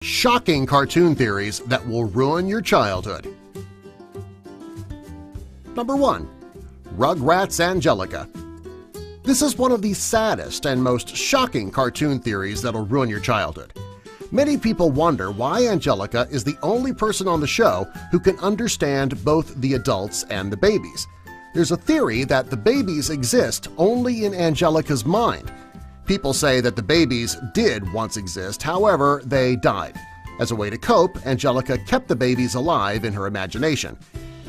Shocking cartoon theories that will ruin your childhood. Number 1. Rugrats Angelica. This is one of the saddest and most shocking cartoon theories that'll ruin your childhood. Many people wonder why Angelica is the only person on the show who can understand both the adults and the babies. There's a theory that the babies exist only in Angelica's mind. People say that the babies did once exist, however, they died. As a way to cope, Angelica kept the babies alive in her imagination.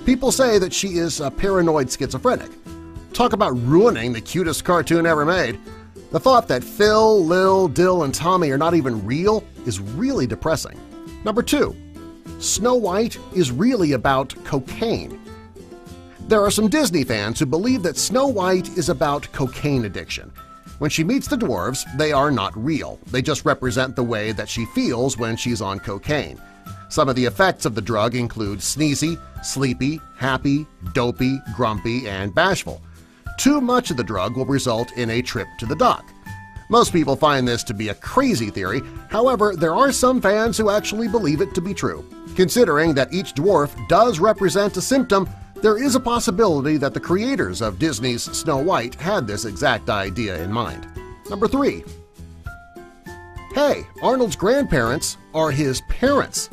People say that she is a paranoid schizophrenic. Talk about ruining the cutest cartoon ever made. The thought that Phil, Lil, Dill, and Tommy are not even real is really depressing. Number 2. Snow White is really about cocaine. There are some Disney fans who believe that Snow White is about cocaine addiction. When she meets the dwarves, they are not real. They just represent the way that she feels when she's on cocaine. Some of the effects of the drug include sneezy, sleepy, happy, dopey, grumpy, and bashful. Too much of the drug will result in a trip to the doc. Most people find this to be a crazy theory, however, there are some fans who actually believe it to be true. Considering that each dwarf does represent a symptom, there is a possibility that the creators of Disney's Snow White had this exact idea in mind. Number 3. Hey, Arnold's grandparents are his parents.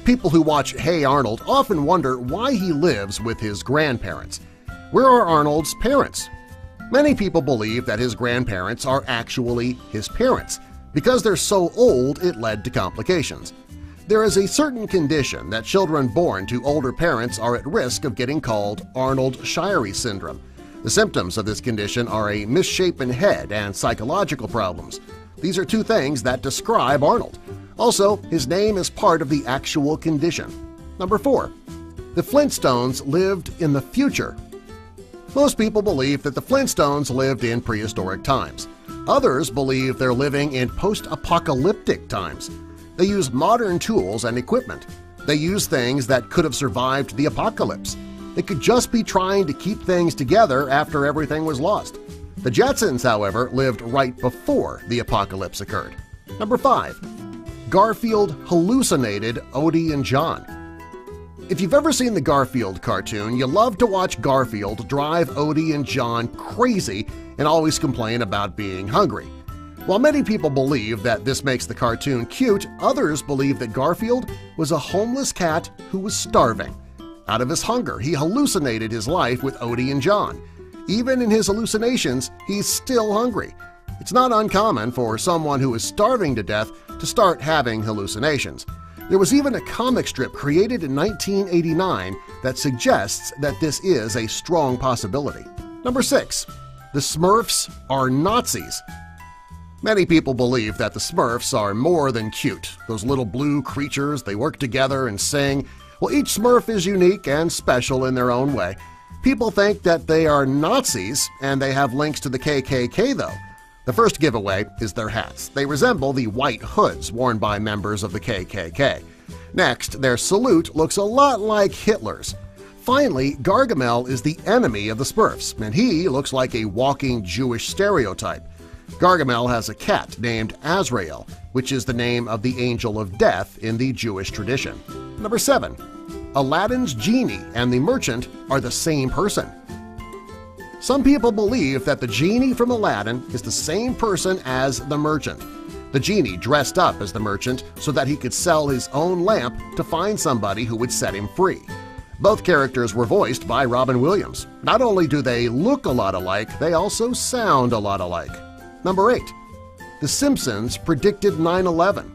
People who watch Hey Arnold often wonder why he lives with his grandparents. Where are Arnold's parents? Many people believe that his grandparents are actually his parents. Because they're so old, it led to complications. There is a certain condition that children born to older parents are at risk of getting called Arnold-Chiari syndrome. The symptoms of this condition are a misshapen head and psychological problems. These are two things that describe Arnold. Also, his name is part of the actual condition. Number 4. The Flintstones lived in the future. Most people believe that the Flintstones lived in prehistoric times. Others believe they're living in post-apocalyptic times. They use modern tools and equipment. They use things that could have survived the apocalypse. They could just be trying to keep things together after everything was lost. The Jetsons, however, lived right before the apocalypse occurred. Number 5. Garfield hallucinated Odie and John. If you've ever seen the Garfield cartoon, you love to watch Garfield drive Odie and John crazy and always complain about being hungry. While many people believe that this makes the cartoon cute, others believe that Garfield was a homeless cat who was starving. Out of his hunger, he hallucinated his life with Odie and John. Even in his hallucinations, he's still hungry. It's not uncommon for someone who is starving to death to start having hallucinations. There was even a comic strip created in 1989 that suggests that this is a strong possibility. Number 6. The Smurfs are Nazis. Many people believe that the Smurfs are more than cute. Those little blue creatures, they work together and sing. Well, each Smurf is unique and special in their own way. People think that they are Nazis, and they have links to the KKK, though. The first giveaway is their hats. They resemble the white hoods worn by members of the KKK. Next, their salute looks a lot like Hitler's. Finally, Gargamel is the enemy of the Smurfs, and he looks like a walking Jewish stereotype. Gargamel has a cat named Azrael, which is the name of the angel of death in the Jewish tradition. Number 7. Aladdin's genie and the merchant are the same person. Some people believe that the genie from Aladdin is the same person as the merchant. The genie dressed up as the merchant so that he could sell his own lamp to find somebody who would set him free. Both characters were voiced by Robin Williams. Not only do they look a lot alike, they also sound a lot alike. Number 8. The Simpsons predicted 9/11.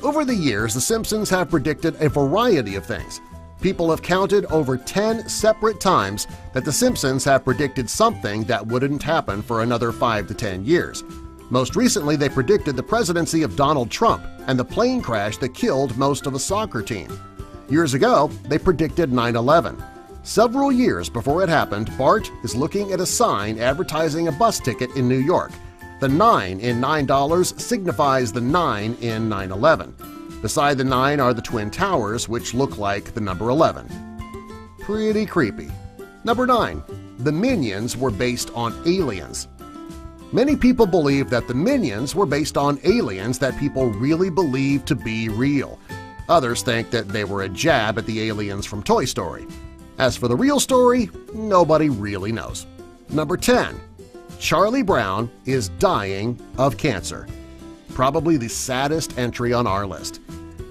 Over the years, The Simpsons have predicted a variety of things. People have counted over 10 separate times that The Simpsons have predicted something that wouldn't happen for another 5 to 10 years. Most recently, they predicted the presidency of Donald Trump and the plane crash that killed most of a soccer team. Years ago, they predicted 9/11. Several years before it happened, Bart is looking at a sign advertising a bus ticket in New York. The 9 in $9 signifies the 9 in 9/11. Beside the 9 are the Twin Towers, which look like the number 11. Pretty creepy. Number 9. The Minions were based on aliens. Many people believe that the Minions were based on aliens that people really believe to be real. Others think that they were a jab at the aliens from Toy Story. As for the real story, nobody really knows. Number 10. Charlie Brown is dying of cancer. Probably the saddest entry on our list.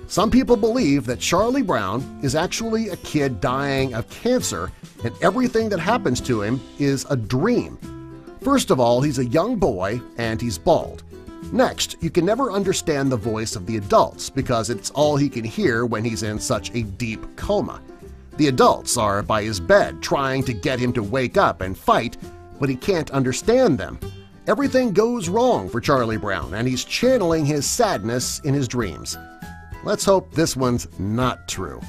Some people believe that Charlie Brown is actually a kid dying of cancer and everything that happens to him is a dream. First of all, he's a young boy and he's bald. Next, you can never understand the voice of the adults because it's all he can hear when he's in such a deep coma. The adults are by his bed trying to get him to wake up and fight, but he can't understand them. Everything goes wrong for Charlie Brown, and he's channeling his sadness in his dreams. Let's hope this one's not true.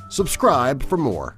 Subscribe for more.